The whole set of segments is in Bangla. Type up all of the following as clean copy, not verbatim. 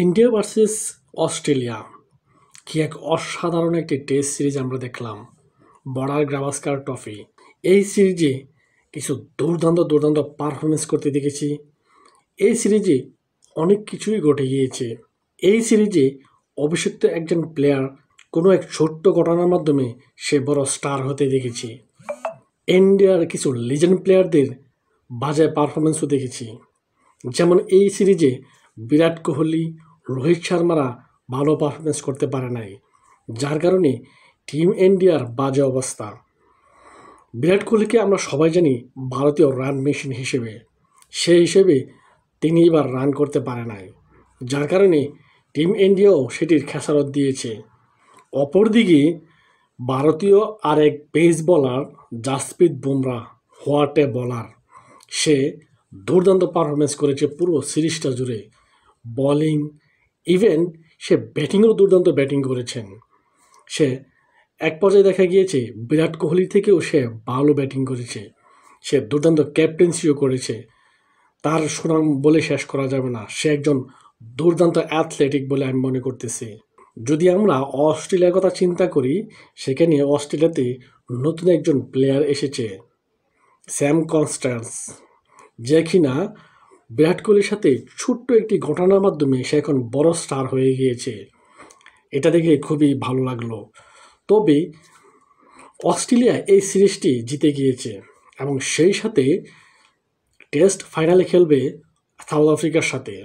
ইন্ডিয়া ভার্সেস অস্ট্রেলিয়া কি এক অসাধারণ একটি টেস্ট সিরিজ আমরা দেখলাম। বর্ডার গাভাস্কার ট্রফি এই সিরিজে কিছু দুর্দান্ত পারফরমেন্স করতে দেখেছি। এই সিরিজে অনেক কিছুই ঘটে গিয়েছে। এই সিরিজে অভিষিক্ত একজন প্লেয়ার কোনো এক ছোট্ট ঘটনার মাধ্যমে সে বড় স্টার হতে দেখেছি। ইন্ডিয়ার কিছু লিজেন্ড প্লেয়ারদের বাজে পারফরমেন্সও দেখেছি। যেমন এই সিরিজে বিরাট কোহলি, রোহিত শর্মারা ভালো পারফরমেন্স করতে পারে নাই, যার কারণে টিম ইন্ডিয়ার বাজে অবস্থা। বিরাট কোহলিকে আমরা সবাই জানি ভারতীয় রান মেশিন হিসেবে, সেই হিসেবে তিনি এবার রান করতে পারে নাই, যার কারণে টিম ইন্ডিয়াও সেটির খেসারত দিয়েছে। অপরদিকে ভারতীয় আরেক pace bowler Jasprit Bumrah, what a bowler! সে দুর্দান্ত পারফরমেন্স করেছে পুরো সিরিজটা জুড়ে। বোলিং, ইভেন সে ব্যাটিংয়েও দুর্দান্ত ব্যাটিং করেছেন। সে এক পর্যায়ে দেখা গিয়েছে বিরাট কোহলি থেকেও সে ভালো ব্যাটিং করেছে। সে দুর্দান্ত ক্যাপ্টেন্সিও করেছে। তার সুনাম বলে শেষ করা যাবে না। সে একজন দুর্দান্ত অ্যাথলেটিক বলে আমি মনে করতেছি। যদি আমরা অস্ট্রেলিয়ার কথা চিন্তা করি, সেখানে অস্ট্রেলিয়াতে নতুন একজন প্লেয়ার এসেছে, স্যাম কনস্ট্যান্স, যে কিনা বিরাট কোহলির সাথে ছোট্ট একটি ঘটনার মাধ্যমে সে এখন বড় স্টার হয়ে গিয়েছে। এটা দেখে খুবই ভালো লাগলো। তবে অস্ট্রেলিয়া এই সিরিজটি জিতে গিয়েছে এবং সেই সাথে টেস্ট ফাইনালে খেলবে সাউথ আফ্রিকার সাথে।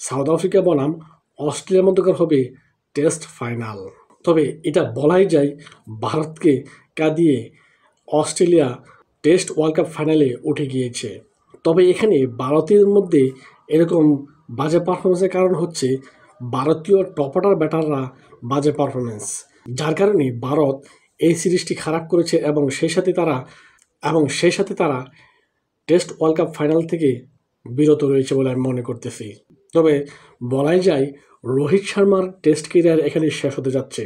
সাউথ আফ্রিকা বনাম অস্ট্রেলিয়ার মধ্যকার হবে টেস্ট ফাইনাল। তবে এটা বলাই যায় ভারতকে কাঁদিয়ে অস্ট্রেলিয়া টেস্ট ওয়ার্ল্ড কাপ ফাইনালে উঠে গিয়েছে। তবে এখানে ভারতের মধ্যে এরকম বাজে পারফরমেন্সের কারণ হচ্ছে ভারতীয় টপ অর্ডার ব্যাটাররা বাজে পারফরমেন্স, যার কারণে ভারত এই সিরিজটি খারাপ করেছে এবং সেই সাথে তারা টেস্ট ওয়ার্ল্ড কাপ ফাইনাল থেকে বিরত রয়েছে বলে আমি মনে করতেছি। তবে বলাই যায় রোহিত শর্মার টেস্ট ক্যারিয়ার এখানে শেষ হতে যাচ্ছে।